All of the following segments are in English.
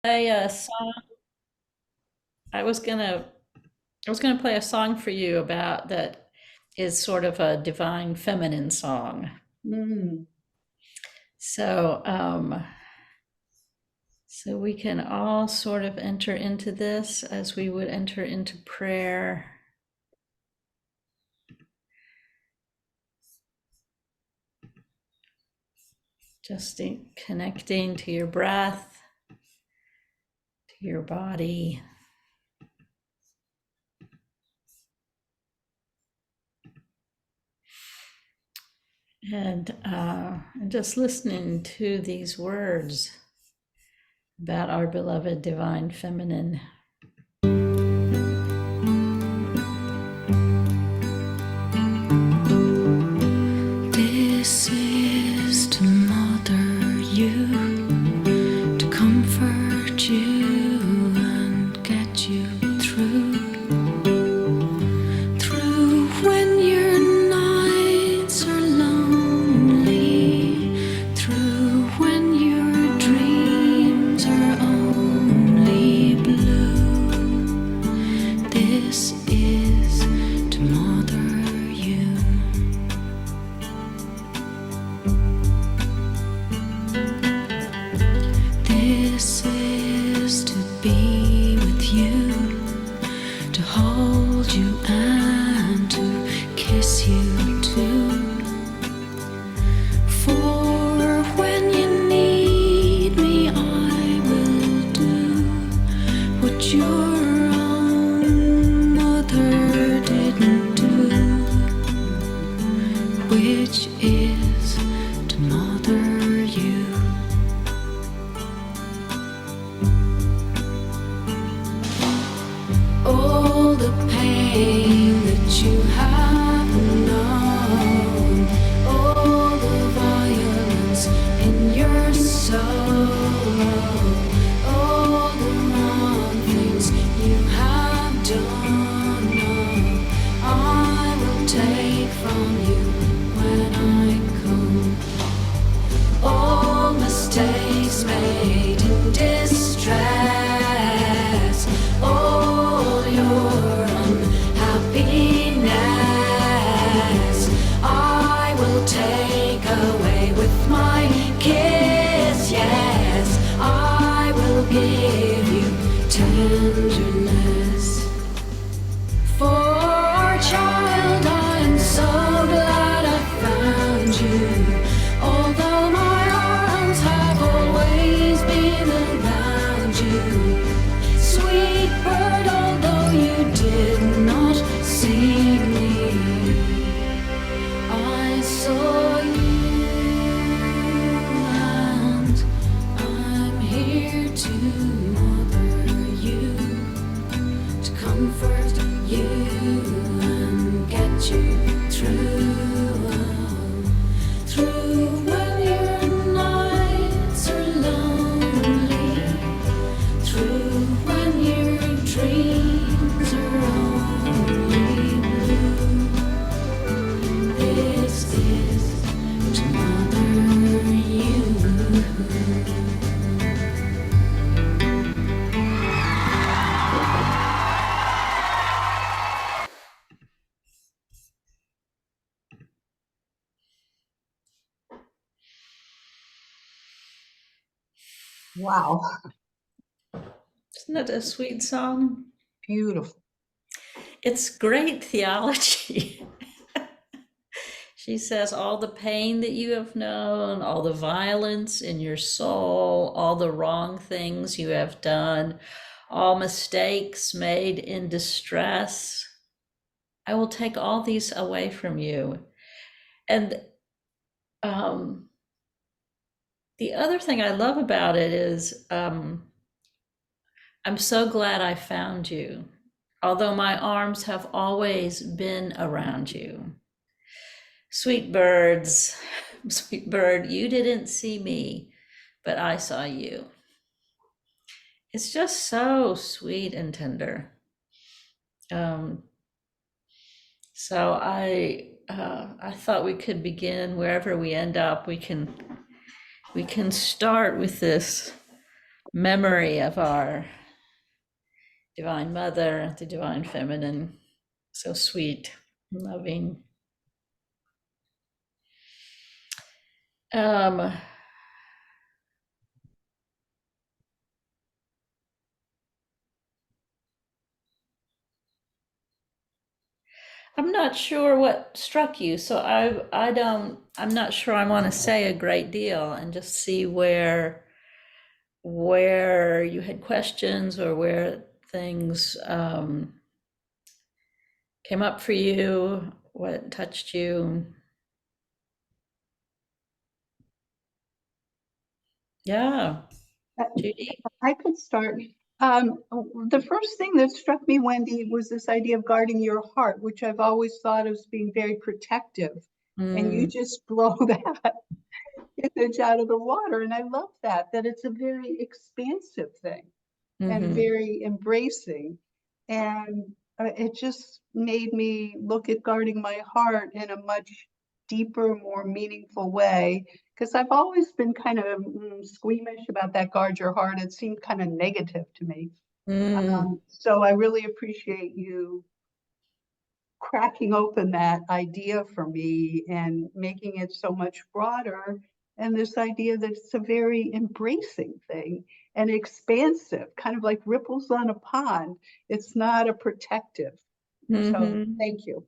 Play a song. I was gonna I was gonna play a song for you about that is sort of a divine feminine song. Mm. So so we can all sort of enter into this as we would enter into prayer. Just connecting to your breath, to your body, and just listening to these words about our beloved divine feminine. This is to mother you, to comfort you and get you through when your nights are lonely, through when your dreams are only blue. This is to mother you. This is to be with you, to hold you and to kiss you too. For when you need me, I will do what your own mother didn't do, which is to mother you. All the pain that you have known, all the violence in your soul, all the wrong things you have done, I will take from you when I come. All mistakes made in distress, all your unhappiness, I will take away with my kiss. Yes, I will give you tenderness. For child, I am so glad I found you. Although my arms have always been around you, sweet bird, although you did not see me, I saw you, and I'm here to mother you, to comfort you and get you through when your nights are lonely, through when your dreams are only blue. This is to mother you. Wow, Isn't it a sweet song? beautiful. It's great theology. She says all the pain that you have known, all the violence in your soul, all the wrong things you have done, all mistakes made in distress. I will take all these away from you. And um, the other thing I love about it is I'm so glad I found you, although my arms have always been around you. Sweet birds, sweet bird, you didn't see me, but I saw you. It's just so sweet and tender. Um, so I thought we could begin wherever we end up. We can start with this memory of our Divine Mother, the Divine Feminine, so sweet, loving. Um, I'm not sure what struck you, so I'm not sure I want to say a great deal and just see where you had questions or where things came up for you, what touched you. Yeah, Uh, Judy. I could start. The first thing that struck me, Wendy, was this idea of guarding your heart, which I've always thought of as being very protective. And you Mm, just blow that image out of the water. And I love that it's a very expansive thing and hmm very embracing. And it just made me look at guarding my heart in a much deeper, more meaningful way. Because I've always been kind of squeamish about that guard your heart. It seemed kind of negative to me. mm, So I really appreciate you cracking open that idea for me and making it so much broader. And this idea that it's a very embracing thing and expansive, kind of like ripples on a pond. It's not a protective. So hmm thank you.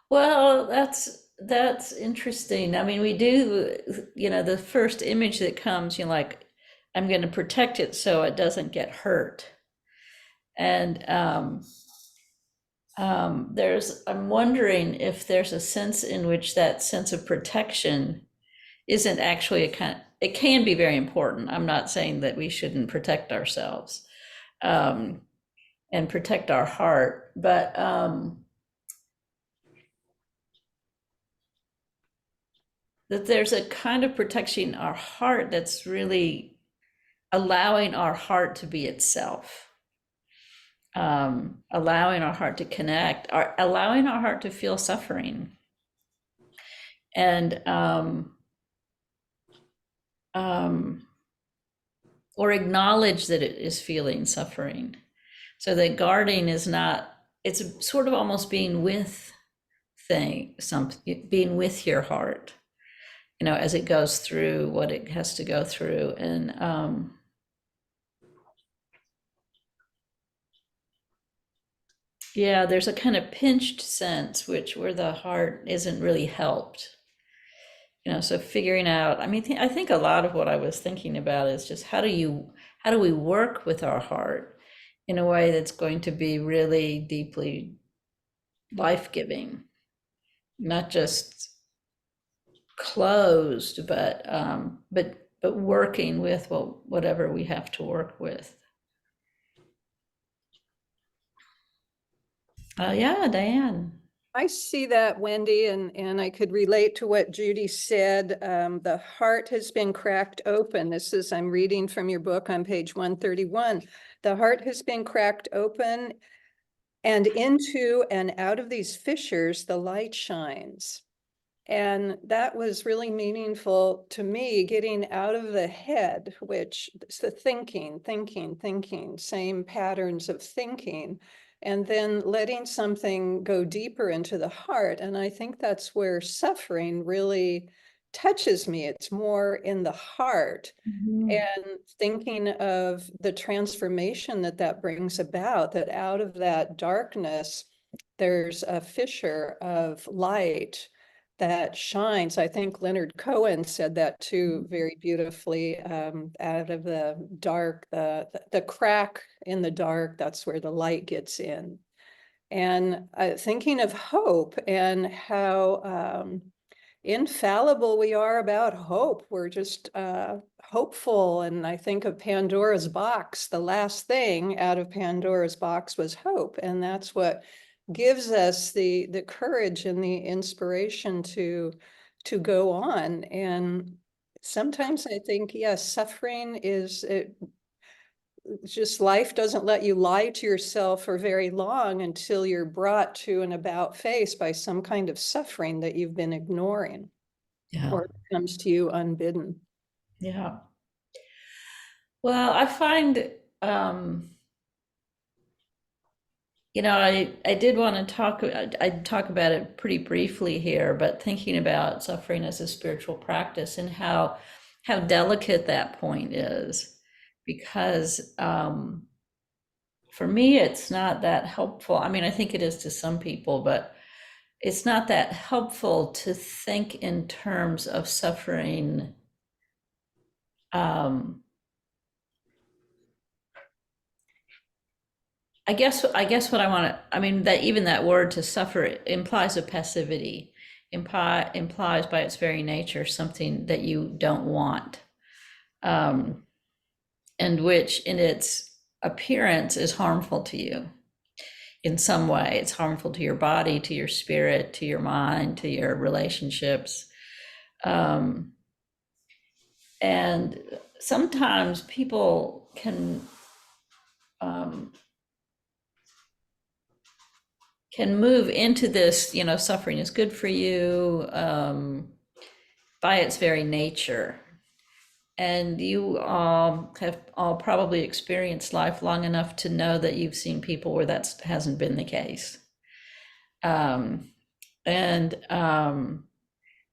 Well, that's interesting. I mean, we do, the first image that comes, like, I'm going to protect it so it doesn't get hurt. And I'm wondering if there's a sense in which that sense of protection isn't actually it can be very important. I'm not saying that we shouldn't protect ourselves um, and protect our heart, but that there's a kind of protecting our heart that's really allowing our heart to be itself, allowing our heart to connect, allowing our heart to feel suffering, and um, or acknowledge that it is feeling suffering. So that guarding is not, it's sort of almost being with being with your heart, as it goes through what it has to go through. And yeah, there's a kind of pinched sense where the heart isn't really helped. So figuring out, I mean, I think a lot of what I was thinking about is just how do we work with our heart in a way that's going to be really deeply life-giving, not just closed, but working with whatever we have to work with. Yeah, Diane. I see that, Wendy, and I could relate to what Judy said. The heart has been cracked open. I'm reading from your book on page 131. The heart has been cracked open, and into and out of these fissures, the light shines. And that was really meaningful to me, getting out of the head, which is the thinking, same patterns of thinking, and then letting something go deeper into the heart. And I think that's where suffering really touches me. It's more in the heart. Mhm. And thinking of the transformation that brings about, that out of that darkness, there's a fissure of light that shines. I think Leonard Cohen said that too very beautifully. Out of the dark, the crack in the dark, that's where the light gets in. And thinking of hope and how infallible we are about hope. We're just hopeful. And I think of Pandora's box. The last thing out of Pandora's box was hope. And that's what gives us the courage and the inspiration to go on. And sometimes I think, yes, suffering is just life doesn't let you lie to yourself for very long until you're brought to an about face by some kind of suffering that you've been ignoring, Yeah, or it comes to you unbidden. yeah. Well, I find, I did want to talk, I'd talk about it pretty briefly here, but thinking about suffering as a spiritual practice and how delicate that point is, because for me, it's not that helpful. I mean, I think it is to some people, but it's not that helpful to think in terms of suffering. I guess what I want to, I mean, that even that word to suffer implies a passivity, implies by its very nature something that you don't want, um, and which in its appearance is harmful to you in some way. It's harmful to your body, to your spirit, to your mind, to your relationships. Um, and sometimes people um, can move into this, suffering is good for you, by its very nature. And you have all probably experienced life long enough to know that you've seen people where that hasn't been the case. And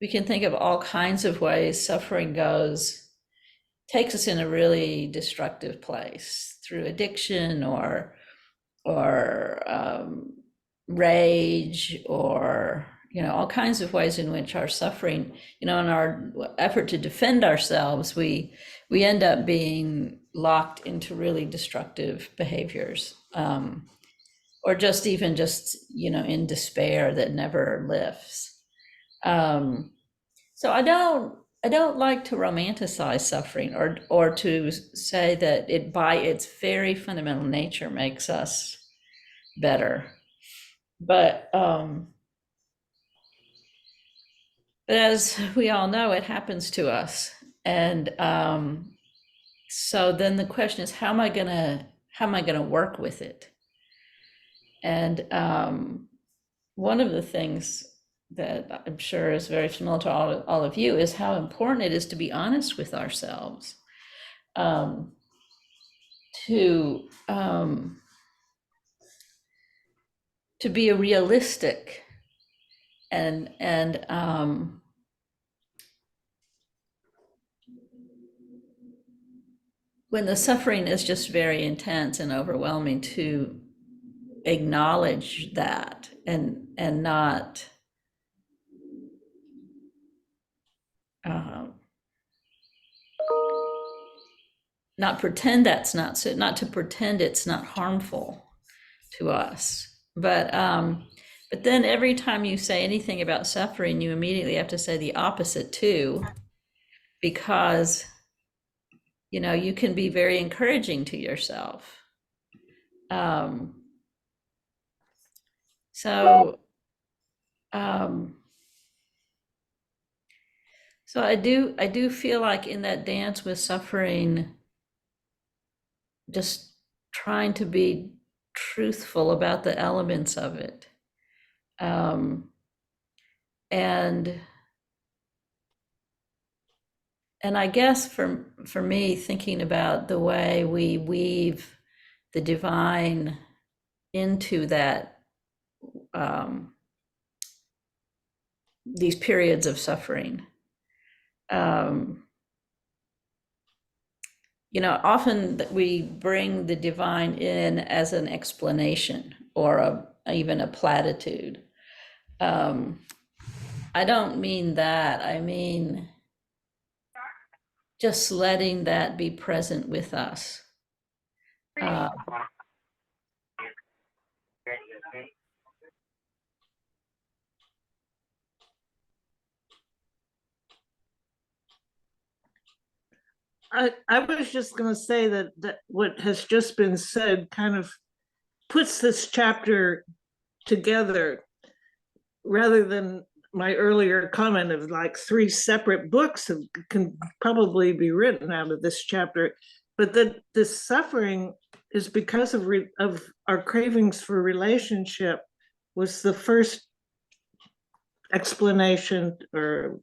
we can think of all kinds of ways suffering takes us in a really destructive place through addiction or rage, or all kinds of ways in which our suffering, in our effort to defend ourselves, we end up being locked into really destructive behaviors, or just even in despair that never lifts. So I don't like to romanticize suffering, or to say that it by its very fundamental nature makes us better. But as we all know, it happens to us. And so then the question is, how am I gonna work with it? And one of the things that I'm sure is very familiar to all of you is how important it is to be honest with ourselves, to be a realistic and when the suffering is just very intense and overwhelming, to acknowledge that and not pretend that's not so, not to pretend it's not harmful to us. But then every time you say anything about suffering, you immediately have to say the opposite too, because you can be very encouraging to yourself. So I do feel like in that dance with suffering, just trying to be truthful about the elements of it, and I guess for me, thinking about the way we weave the divine into that, these periods of suffering. Often we bring the divine in as an explanation or even a platitude. I don't mean that. I mean just letting that be present with us. I was just going to say that what has just been said kind of puts this chapter together, rather than my earlier comment of like 3 separate books can probably be written out of this chapter, but that this suffering is because of our cravings for relationship was the first explanation, or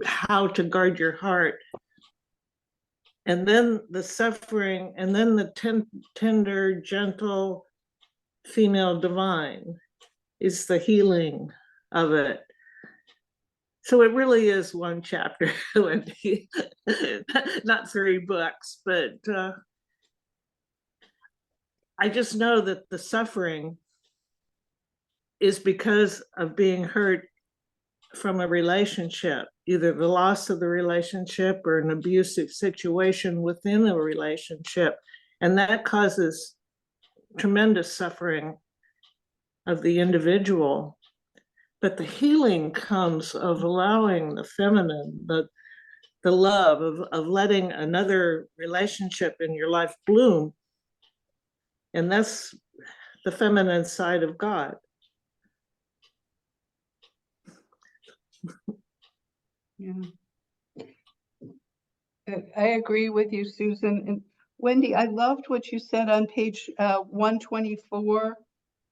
how to guard your heart. and then the suffering, and then the tender, gentle female divine is the healing of it. So it really is one chapter, Wendy. Not 3 books, but I just know that the suffering is because of being hurt from a relationship, either the loss of the relationship or an abusive situation within a relationship. And that causes tremendous suffering of the individual. But the healing comes of allowing the feminine, the love of letting another relationship in your life bloom. And that's the feminine side of God. Yeah. I agree with you, Susan. And Wendy, I loved what you said on page 124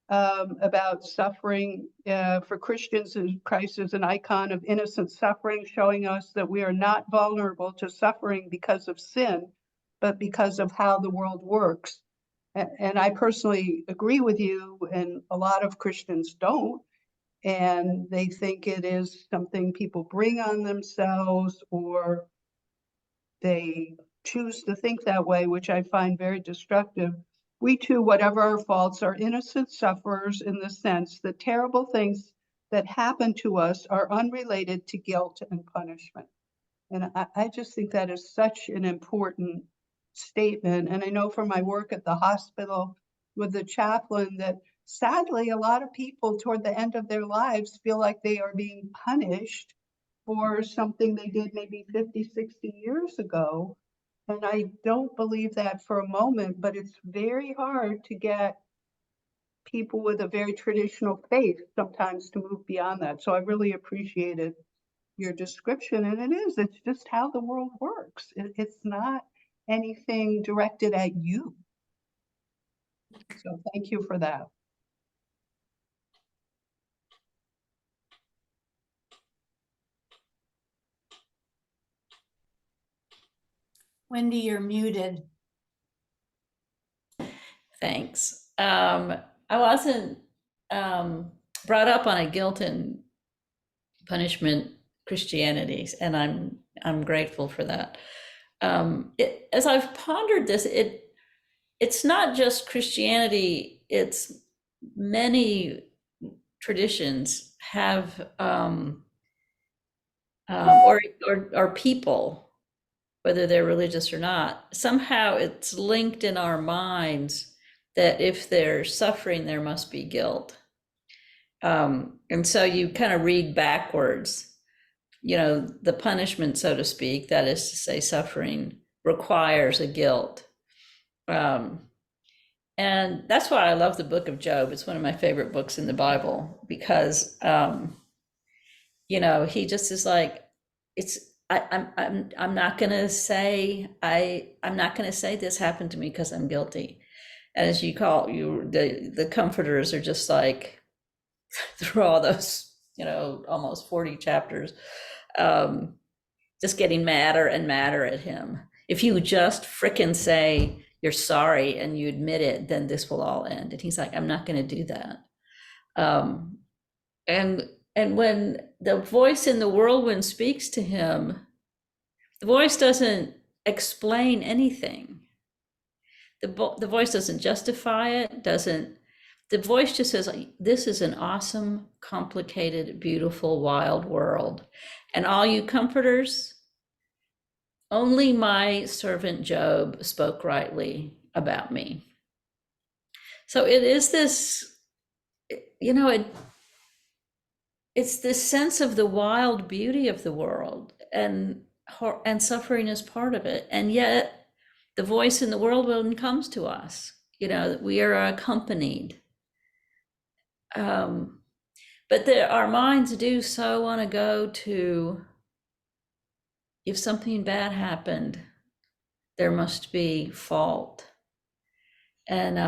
about suffering. For Christians, and Christ is an icon of innocent suffering, showing us that we are not vulnerable to suffering because of sin, but because of how the world works. And I personally agree with you, and a lot of Christians don't. And they think it is something people bring on themselves, or they choose to think that way, which I find very destructive. We too, whatever our faults, are innocent sufferers in the sense that terrible things that happen to us are unrelated to guilt and punishment. And I just think that is such an important statement. And I know from my work at the hospital with the chaplain that sadly, a lot of people toward the end of their lives feel like they are being punished for something they did maybe 50, 60 years ago. And I don't believe that for a moment, but it's very hard to get people with a very traditional faith sometimes to move beyond that. So I really appreciated your description. And it's just how the world works. It's not anything directed at you. So thank you for that. Wendy, you're muted. Thanks. I wasn't brought up on a guilt and punishment Christianity, and I'm grateful for that. As I've pondered this, it's not just Christianity, it's many traditions have or people, whether they're religious or not, somehow it's linked in our minds that if there's suffering, there must be guilt. And so you kind of read backwards, the punishment, so to speak, that is to say, suffering requires a guilt. And that's why I love the book of Job. It's one of my favorite books in the Bible because, he just is like, I'm not going to say, I'm not going to say this happened to me because I'm guilty. And as you call the comforters are just like, through all those, almost 40 chapters, just getting madder and madder at him. If you just frickin' say you're sorry and you admit it, then this will all end. And he's like, I'm not going to do that. And when the voice in the whirlwind speaks to him, the voice doesn't explain anything. The voice doesn't justify it, the voice just says, this is an awesome, complicated, beautiful, wild world. And all you comforters, only my servant Job spoke rightly about me. So it is this, it's this sense of the wild beauty of the world, and suffering is part of it. And yet the voice in the whirlwind comes to us, we are accompanied. But our minds do so want to go to, if something bad happened, there must be fault. And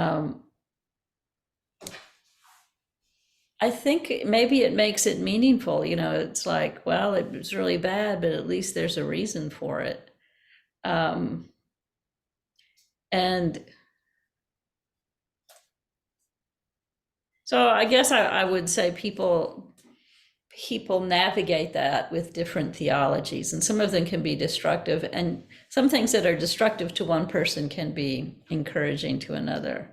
I think maybe it makes it meaningful. It's like, well, it was really bad, but at least there's a reason for it. And so I guess I would say people navigate that with different theologies, and some of them can be destructive, and some things that are destructive to one person can be encouraging to another.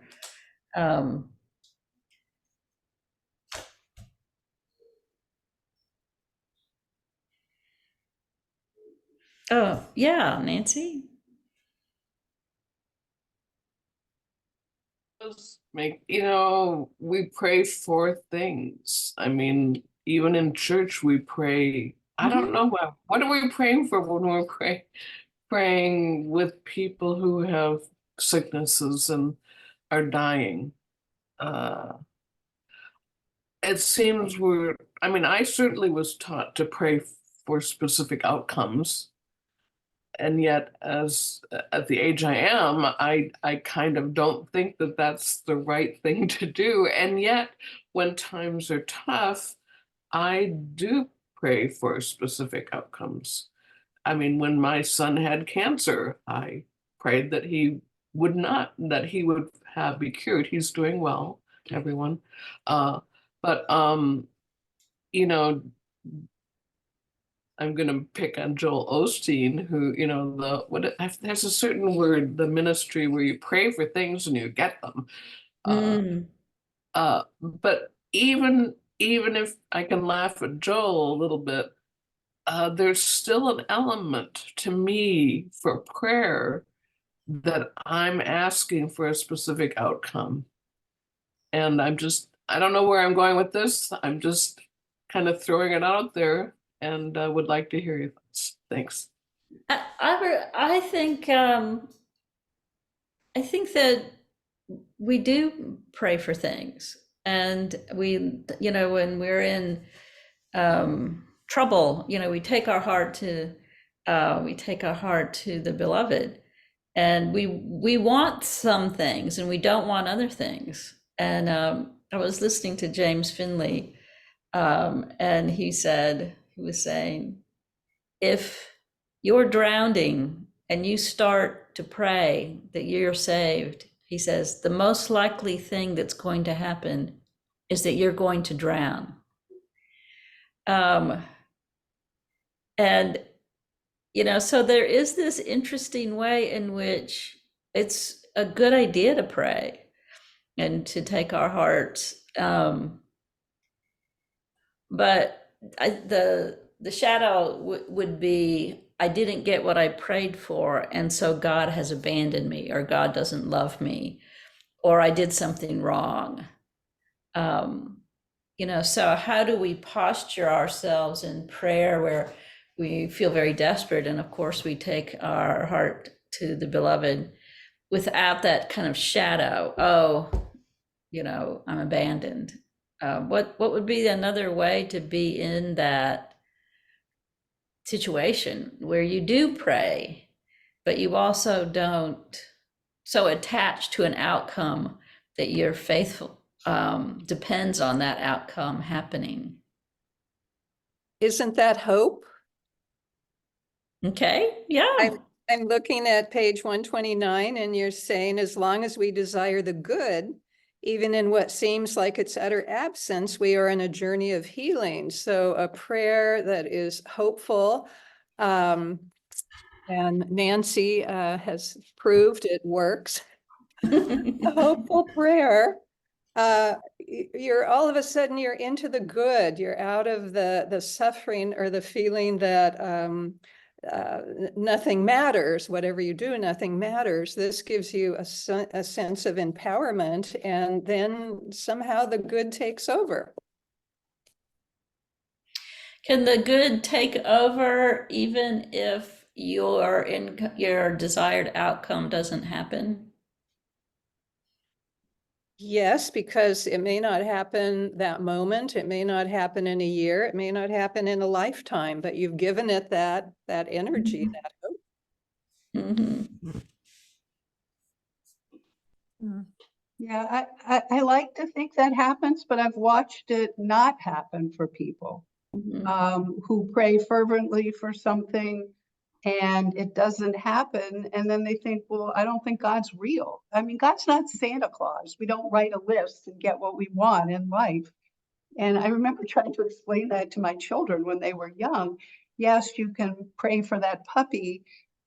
Oh, yeah, Nancy. Make, we pray for things. I mean, even in church we pray. I don't know what are we praying for when we're praying with people who have sicknesses and are dying. It seems I certainly was taught to pray for specific outcomes. And yet, as at the age I am, I kind of don't think that that's the right thing to do. And yet, when times are tough, I do pray for specific outcomes. I mean, when my son had cancer, I prayed that he would be cured. He's doing well, everyone. But you know, I'm going to pick on Joel Osteen, who, there's a certain word, the ministry where you pray for things and you get them. But even if I can laugh at Joel a little bit, there's still an element to me for prayer that I'm asking for a specific outcome. And I don't know where I'm going with this. I'm just kind of throwing it out there, and would like to hear your thoughts. Thanks. I think that we do pray for things, and when we're in trouble, we take our heart to the beloved, and we want some things and we don't want other things. And I was listening to James Finley, and he was saying, if you're drowning and you start to pray that you're saved, he says, the most likely thing that's going to happen is that you're going to drown. And, so there is this interesting way in which it's a good idea to pray and to take our hearts. But the shadow would be, I didn't get what I prayed for, and so God has abandoned me, or God doesn't love me, or I did something wrong. So how do we posture ourselves in prayer where we feel very desperate, and of course we take our heart to the beloved without that kind of shadow, I'm abandoned. What would be another way to be in that situation where you do pray, but you also don't so attach to an outcome that your faithful depends on that outcome happening? Isn't that hope? Okay, yeah. I'm looking at page 129, and you're saying, as long as we desire the good, even in what seems like its utter absence, we are in a journey of healing. So a prayer that is hopeful, and Nancy has proved it works. A hopeful prayer, you're all of a sudden you're into the good. You're out of the suffering or the feeling that nothing matters. Whatever you do, nothing matters. This gives you a sense of empowerment, and then somehow the good takes over. Can the good take over even if your desired outcome doesn't happen? Yes, because it may not happen that moment. It may not happen in a year. It may not happen in a lifetime, but you've given it that energy, that hope. Mm-hmm. Yeah, I like to think that happens, but I've watched it not happen for people who pray fervently for something, and it doesn't happen. And then they think, well, I don't think God's real. I mean, God's not Santa Claus. We don't write a list and get what we want in life. And I remember trying to explain that to my children when they were young. Yes, you can pray for that puppy,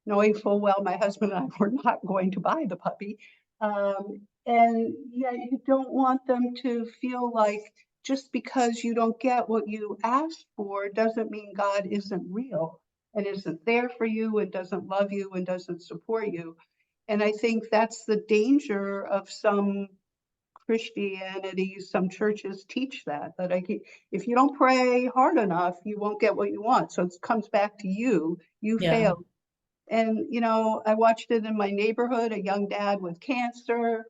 knowing full well my husband and I were not going to buy the puppy. And yet you don't want them to feel like just because you don't get what you asked for doesn't mean God isn't real and isn't there for you and doesn't love you and doesn't support you. And I think that's the danger of some Christianity. Some churches teach that if you don't pray hard enough, you won't get what you want. So it comes back to you. You Yeah. failed. And, I watched it in my neighborhood, a young dad with cancer,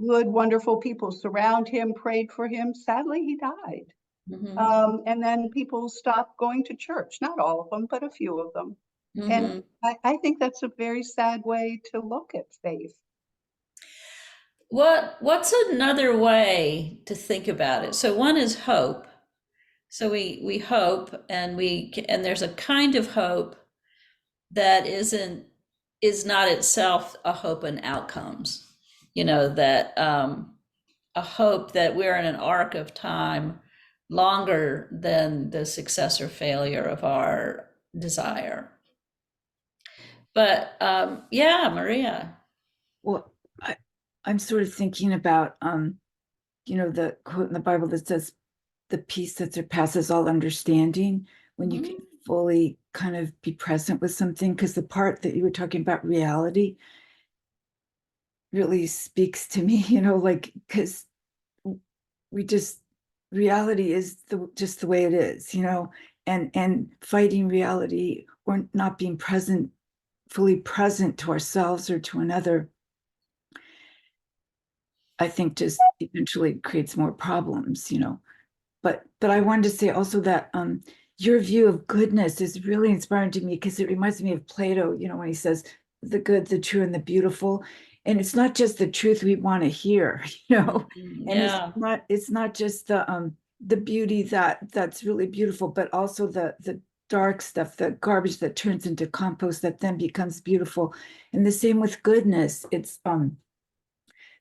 good, wonderful people surround him, prayed for him. Sadly, he died. And then people stopped going to church, not all of them, but a few of them. And I think that's a very sad way to look at faith. What's another way to think about it? So one is hope. So we hope, and there's a kind of hope that is not itself a hope in outcomes. That a hope that we're in an arc of time longer than the success or failure of our desire. But yeah, Maria. Well, I'm sort of thinking about, the quote in the Bible that says, the peace that surpasses all understanding, when you can fully kind of be present with something, because the part that you were talking about, reality, really speaks to me, because reality is just the way it is, and fighting reality or not being fully present to ourselves or to another, I think just eventually creates more problems, But I wanted to say also that your view of goodness is really inspiring to me, because it reminds me of Plato, when he says the good, the true, and the beautiful. And it's not just the truth we want to hear, and Yeah. it's not just the beauty that's really beautiful, but also the dark stuff, the garbage that turns into compost that then becomes beautiful. And the same with goodness. It's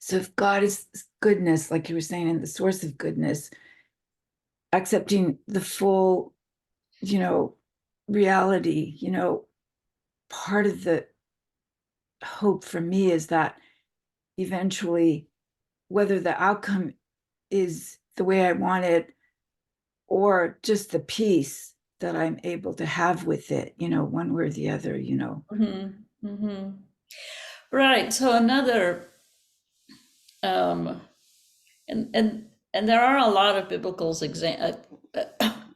so if God is goodness, like you were saying, and the source of goodness, accepting the full, reality, part of the hope for me is that eventually, whether the outcome is the way I want it or just the peace that I'm able to have with it, one way or the other, Right. So another, and there are a lot of biblical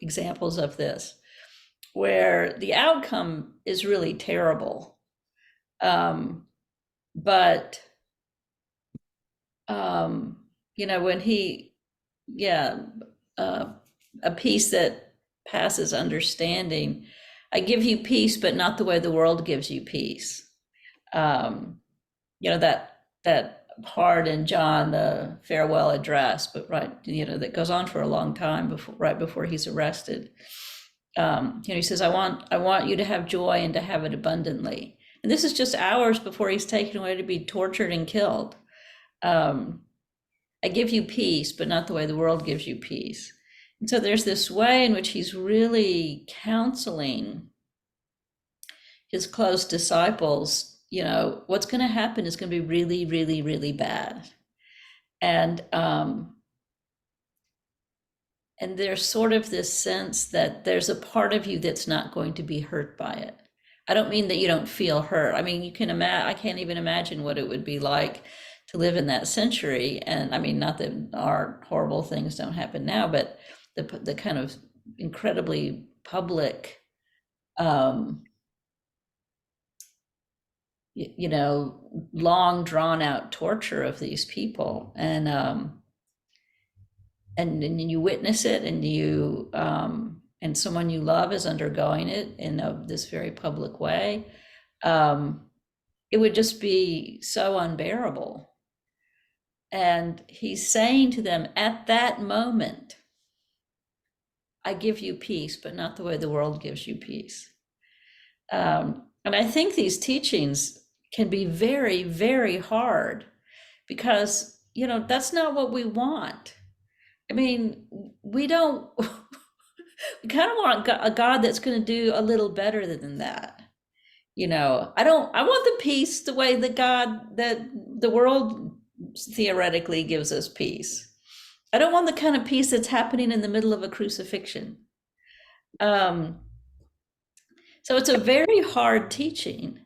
examples of this, where the outcome is really terrible, but when a peace that passes understanding. I give you peace, but not the way the world gives you peace. That part in John, the farewell address, but that goes on for a long time right before he's arrested. He says, I want you to have joy and to have it abundantly. And this is just hours before he's taken away to be tortured and killed. I give you peace, but not the way the world gives you peace. And so there's this way in which he's really counseling his close disciples, what's going to happen is going to be really, really, really bad. And there's sort of this sense that there's a part of you that's not going to be hurt by it. I don't mean that you don't feel hurt. I mean, I can't even imagine what it would be like to live in that century. And I mean, not that our horrible things don't happen now, but the kind of incredibly public, long drawn out torture of these people. And you witness it, and you and someone you love is undergoing it in this very public way. It would just be so unbearable. And he's saying to them at that moment, I give you peace, but not the way the world gives you peace. And I think these teachings can be very, very hard because, you know, that's not what we want. I mean, we don't, we kind of want a God that's going to do a little better than that. You know, I want the peace the way that the world theoretically gives us peace. I don't want the kind of peace that's happening in the middle of a crucifixion. So it's a very hard teaching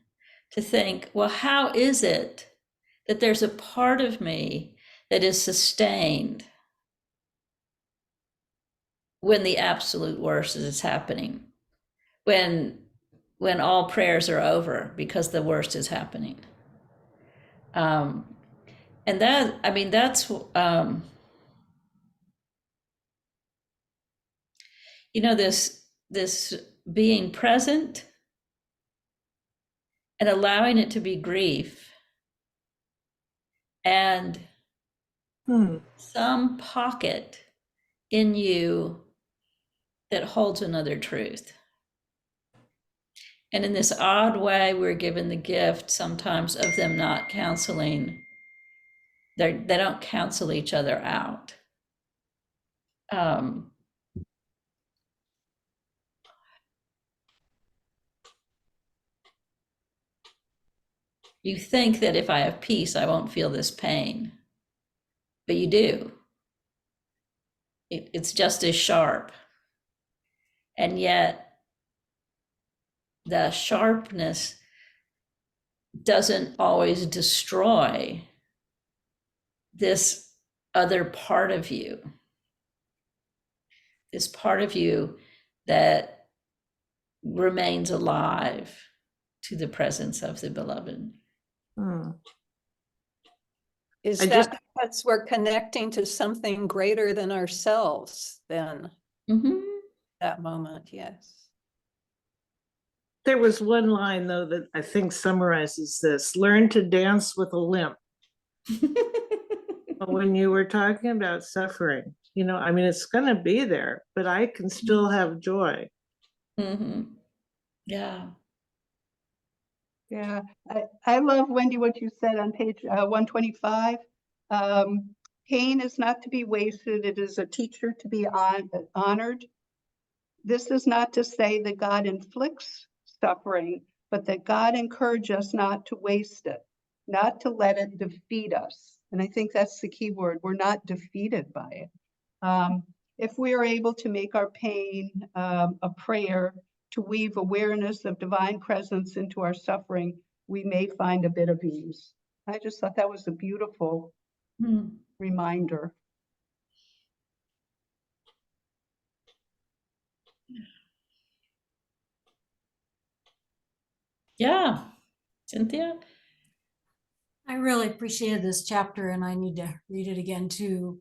to think, well, how is it that there's a part of me that is sustained when the absolute worst is happening, when all prayers are over because the worst is happening. And that, I mean, that's, you know, this being present and allowing it to be grief and some pocket in you that holds another truth. And in this odd way, we're given the gift sometimes of them not canceling. They don't cancel each other out. You think that if I have peace, I won't feel this pain, but you do. It's just as sharp. And yet the sharpness doesn't always destroy this other part of you, this part of you that remains alive to the presence of the beloved. Is I that just- because we're connecting to something greater than ourselves then? That moment, yes. There was one line though that I think summarizes this: learn to dance with a limp. When you were talking about suffering, you know, I mean, it's going to be there, but I can still have joy. Yeah. Yeah, I love, Wendy, what you said on page 125. Pain is not to be wasted. It is a teacher to be honored. This is not to say that God inflicts suffering, but that God encourages us not to waste it, not to let it defeat us. And I think that's the key word. We're not defeated by it. If we are able to make our pain a prayer, to weave awareness of divine presence into our suffering, we may find a bit of ease. I just thought that was a beautiful reminder. Yeah. Cynthia? I really appreciated this chapter and I need to read it again too.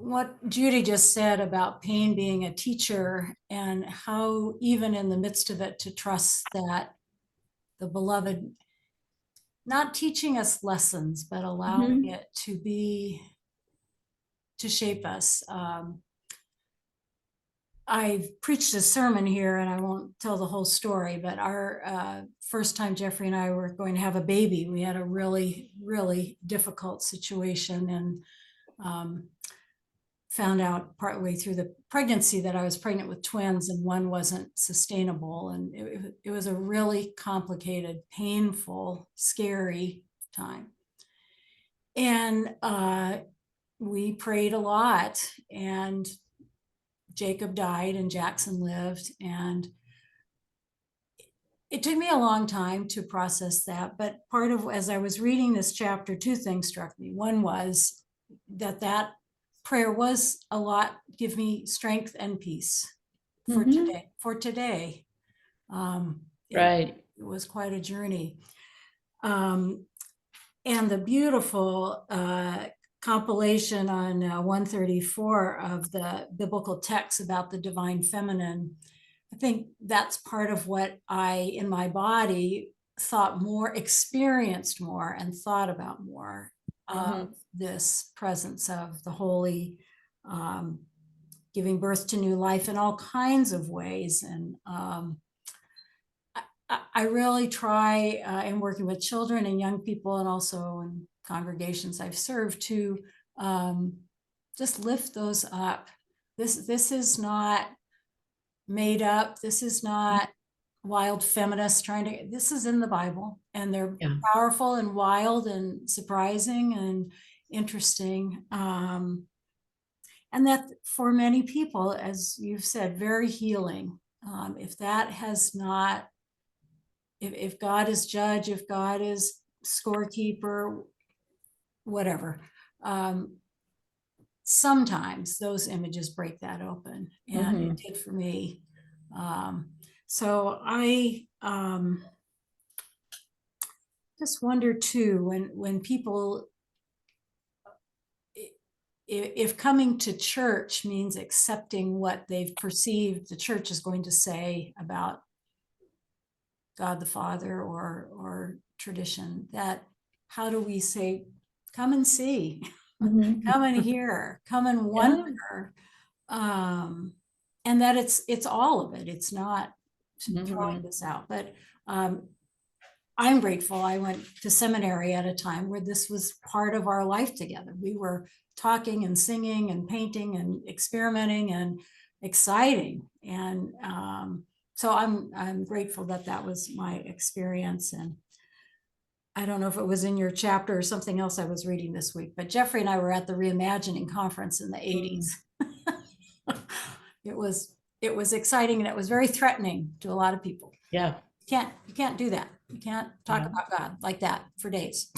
What Judy just said about pain being a teacher and how even in the midst of it to trust that the beloved, not teaching us lessons, but allowing it to shape us. I've preached a sermon here and I won't tell the whole story, but our first time Jeffrey and I were going to have a baby, we had a really, really difficult situation and found out partway through the pregnancy that I was pregnant with twins and one wasn't sustainable. And it was a really complicated, painful, scary time. And we prayed a lot and Jacob died and Jackson lived. And it took me a long time to process that. But part of, as I was reading this chapter, two things struck me. One was that prayer was a lot, give me strength and peace for today. Right. It was quite a journey. And the beautiful compilation on 134 of the biblical texts about the divine feminine, I think that's part of what I, in my body, thought more, experienced more, and thought about more of this presence of the holy giving birth to new life in all kinds of ways. And I really try in working with children and young people, and also in congregations I've served, to just lift those up. This is not made up. This is not wild feminists trying to, this is in the Bible, and they're Yeah. powerful and wild and surprising and interesting. And that for many people, as you've said, very healing. If that has not, if God is judge, if God is scorekeeper, whatever, sometimes those images break that open, and it did for me. So I just wonder too, when people, if coming to church means accepting what they've perceived the church is going to say about God the Father or tradition, that how do we say, come and see, come and hear, come and wonder, and that it's all of it. It's not throwing this out, but I'm grateful I went to seminary at a time where this was part of our life together. We were talking and singing and painting and experimenting and exciting. And so I'm grateful that that was my experience. And I don't know if it was in your chapter or something else I was reading this week, but Jeffrey and I were at the Reimagining Conference in the 80s. It was exciting, and it was very threatening to a lot of people. Yeah. You can't do that. You can't talk about God like that for days.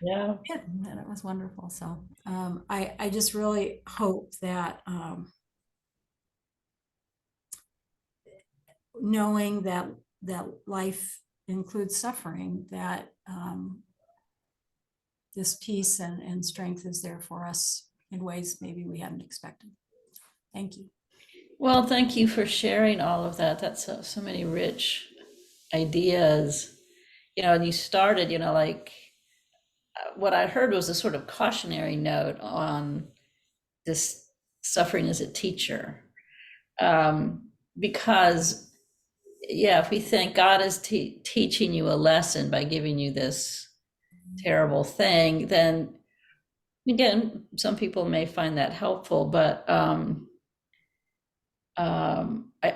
Yeah. And it was wonderful. So I just really hope that knowing that life includes suffering, that this peace and strength is there for us in ways maybe we hadn't expected. Thank you. Well, thank you for sharing all of that. That's so many rich ideas, and you started, like what I heard was a sort of cautionary note on this suffering as a teacher. Because, if we think God is teaching you a lesson by giving you this terrible thing, then again, some people may find that helpful, but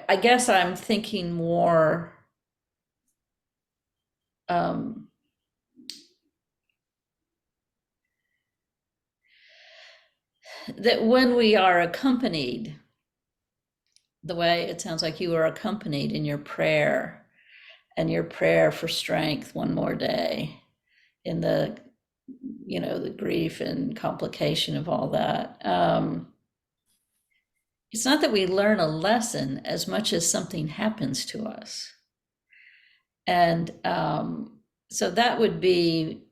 I guess I'm thinking more that when we are accompanied, the way it sounds like you were accompanied in your prayer, and your prayer for strength one more day, in the the grief and complication of all that, it's not that we learn a lesson as much as something happens to us. And so that would be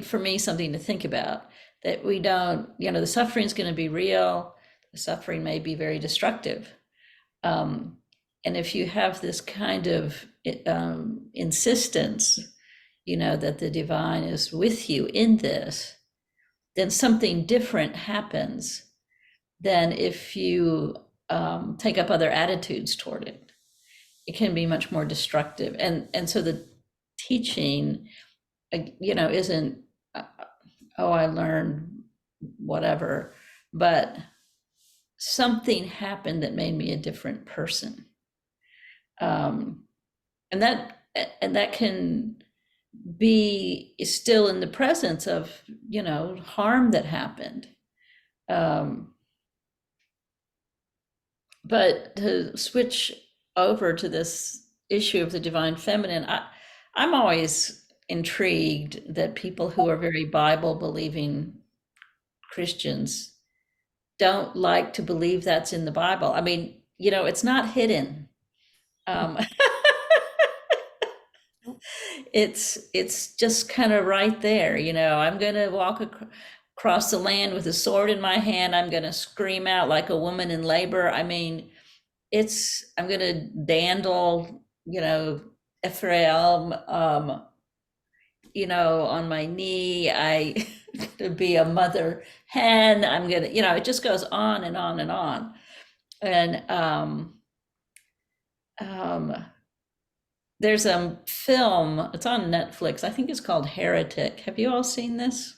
for me something to think about, that we don't, the suffering is going to be real. The suffering may be very destructive. And if you have this kind of insistence, that the divine is with you in this, then something different happens than if you take up other attitudes toward it. It can be much more destructive. And so the teaching, isn't, I learned whatever, but something happened that made me a different person. And that can be still in the presence of, harm that happened. But to switch over to this issue of the divine feminine, I'm always intrigued that people who are very Bible believing Christians don't like to believe that's in the Bible. I mean, it's not hidden. It's just kind of right there. I'm going to walk across the land with a sword in my hand. I'm going to scream out like a woman in labor. I mean, I'm going to dandle, Ephraim. on my knee. I to be a mother hen. I'm gonna, it just goes on and on and on. And there's a film, it's on Netflix. I think it's called Heretic. Have you all seen this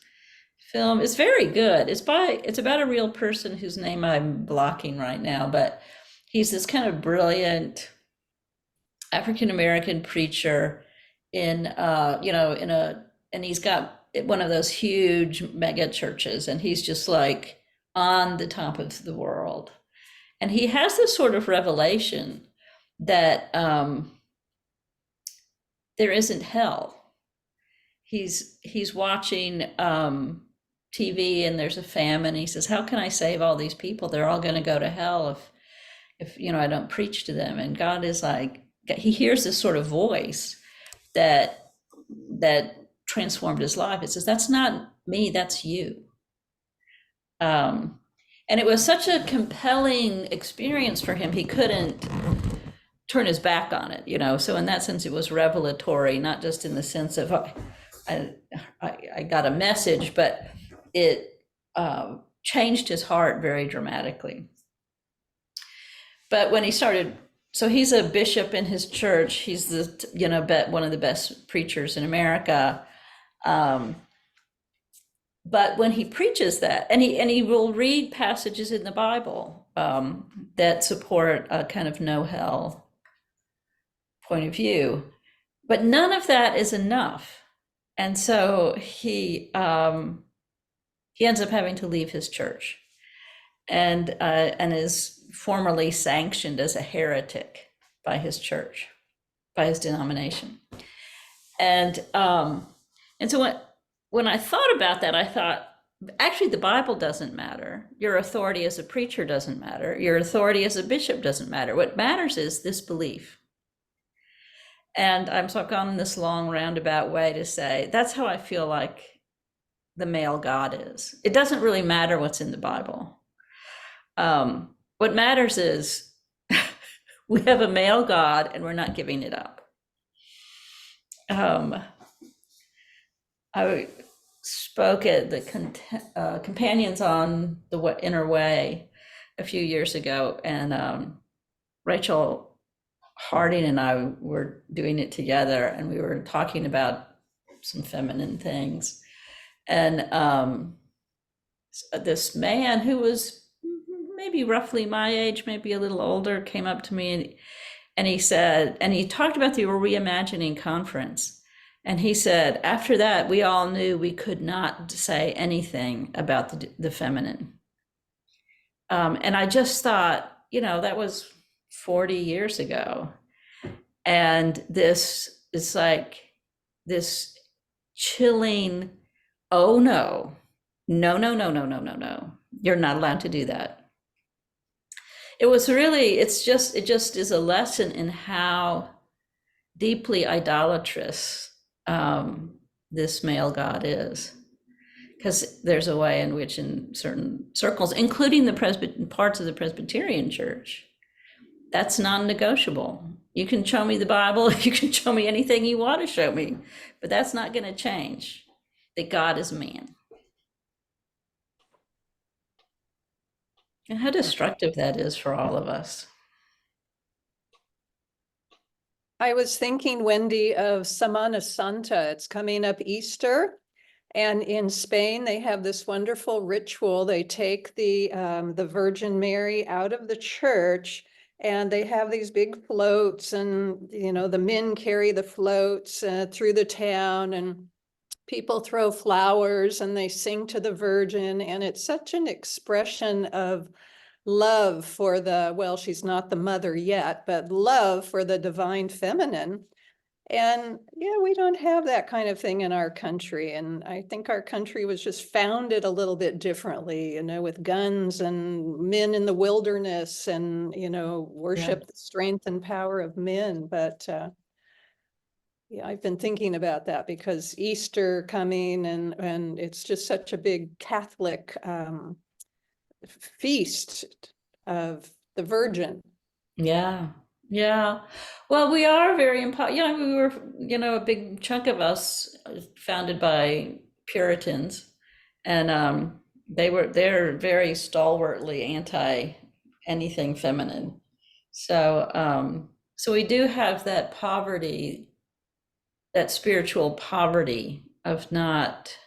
film? It's very good. It's about a real person whose name I'm blocking right now, but he's this kind of brilliant African American preacher and he's got one of those huge mega churches, and he's just like on the top of the world. And he has this sort of revelation that there isn't hell. He's watching TV, and there's a famine. He says, how can I save all these people? They're all going to go to hell if I don't preach to them. And God is like, he hears this sort of voice that transformed his life. It says, that's not me, that's you. And it was such a compelling experience for him. He couldn't turn his back on it, So in that sense, it was revelatory, not just in the sense of I got a message, but it changed his heart very dramatically. But when he started, so he's a bishop in his church. He's one of the best preachers in America. But when he preaches that, and he will read passages in the Bible that support a kind of no hell point of view, but none of that is enough. And so he ends up having to leave his church, and is formally sanctioned as a heretic by his church, by his denomination. And so when I thought about that, I thought, actually, the Bible doesn't matter. Your authority as a preacher doesn't matter. Your authority as a bishop doesn't matter. What matters is this belief. And so I've gone in this long roundabout way to say, that's how I feel like the male God is. It doesn't really matter what's in the Bible. What matters is we have a male God, and we're not giving it up. I spoke at the Companions on the Inner Way a few years ago, and Rachel Harding and I were doing it together, and we were talking about some feminine things. And this man who was maybe roughly my age, maybe a little older, came up to me and he said, and he talked about the Reimagining Conference. And he said, after that, we all knew we could not say anything about the feminine. And I just thought, that was 40 years ago. And this is like this chilling, oh no, you're not allowed to do that. It just is a lesson in how deeply idolatrous this male God is. Because there's a way in which in certain circles, including the parts of the Presbyterian Church, that's non-negotiable. You can show me the Bible, you can show me anything you want to show me, but that's not going to change that God is man. And how destructive that is for all of us. I was thinking, Wendy, of Semana Santa. It's coming up Easter. And in Spain, they have this wonderful ritual. They take the Virgin Mary out of the church, and they have these big floats, and the men carry the floats through the town, and people throw flowers, and they sing to the Virgin. And it's such an expression of love for she's not the mother yet, but love for the divine feminine. And we don't have that kind of thing in our country. And I think our country was just founded a little bit differently, with guns and men in the wilderness and, worship the strength and power of men. But I've been thinking about that because Easter coming, and it's just such a big Catholic feast of the Virgin. Yeah. Yeah. Well, we are very yeah, we were, a big chunk of us founded by Puritans, and they're very stalwartly anti anything feminine. So we do have that poverty, that spiritual poverty of not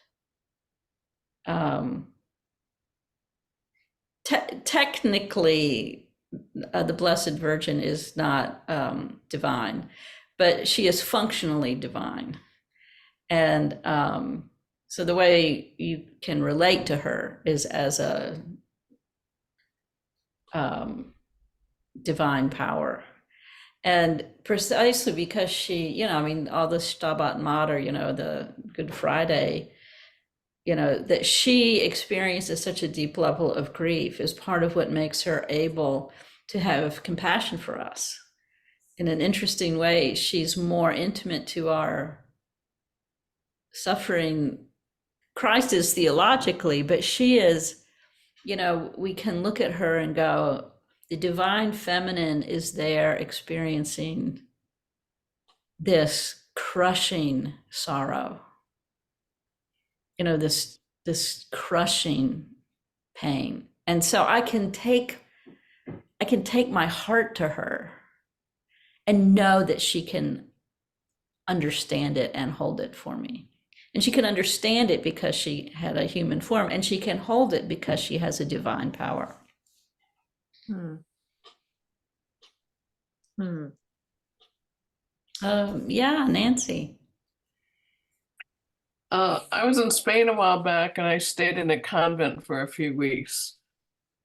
um technically the Blessed Virgin is not divine, but she is functionally divine. And so the way you can relate to her is as a divine power. And precisely because she, all the Stabat Mater, the Good Friday, that she experiences such a deep level of grief is part of what makes her able to have compassion for us. In an interesting way, she's more intimate to our suffering. Christ is theologically, but she is, we can look at her and go, the divine feminine is there experiencing this crushing sorrow, this crushing pain. And so I can take my heart to her and know that she can understand it and hold it for me. And she can understand it because she had a human form, and she can hold it because she has a divine power. Yeah, Nancy. I was in Spain a while back, and I stayed in a convent for a few weeks.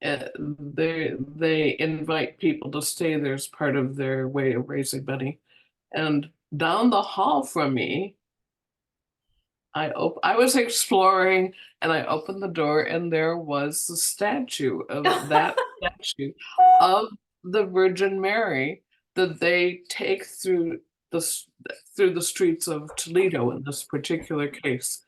They invite people to stay there as part of their way of raising money. And down the hall from me, I was exploring, and I opened the door, and there was the statue of that statue of the Virgin Mary that they take through the streets of Toledo in this particular case.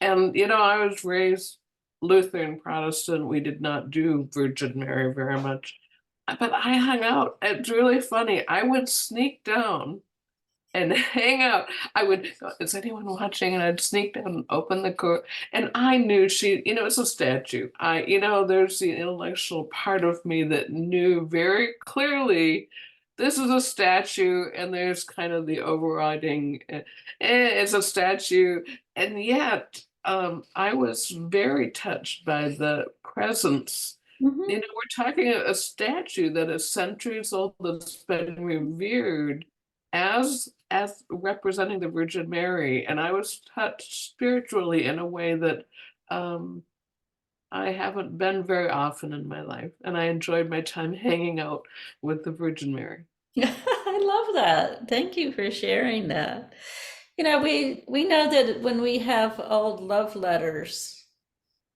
And I was raised Lutheran Protestant. We did not do Virgin Mary very much, but I hung out. It's really funny. I would sneak down and hang out. I would go, is anyone watching? And I'd sneak down and open the door. And I knew it's a statue. There's the intellectual part of me that knew very clearly this is a statue, and there's kind of the overriding, it's a statue. And yet, I was very touched by the presence. Mm-hmm. We're talking a statue that is centuries old, that's been revered as representing the Virgin Mary, and I was touched spiritually in a way that I haven't been very often in my life, and I enjoyed my time hanging out with the Virgin Mary. I love that. Thank you for sharing that. We know that when we have old love letters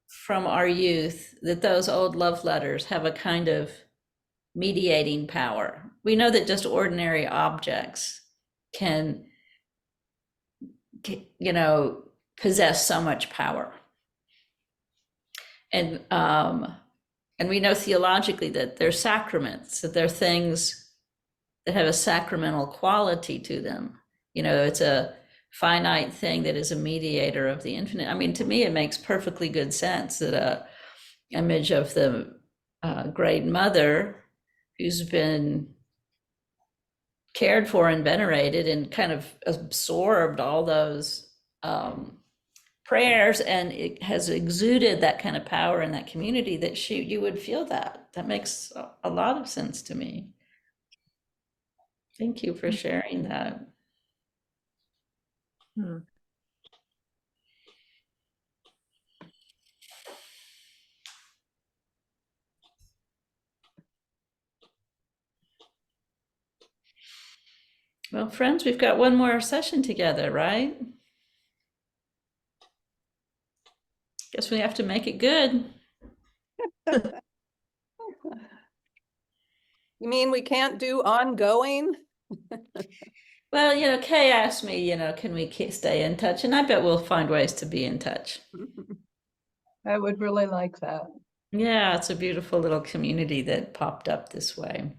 from our youth, that those old love letters have a kind of mediating power. We know that just ordinary objects can possess so much power. And we know theologically that they're sacraments, that they're things that have a sacramental quality to them. It's a finite thing that is a mediator of the infinite. I mean, to me, it makes perfectly good sense that a image of the Great Mother, who's been cared for and venerated and kind of absorbed all those prayers, and it has exuded that kind of power in that community, that you would feel that. That makes a lot of sense to me. Thank you for sharing that. Well, friends, we've got one more session together, right? Guess we have to make it good. You mean we can't do ongoing? Well, Kay asked me, can we stay in touch? And I bet we'll find ways to be in touch. I would really like that. Yeah, it's a beautiful little community that popped up this way.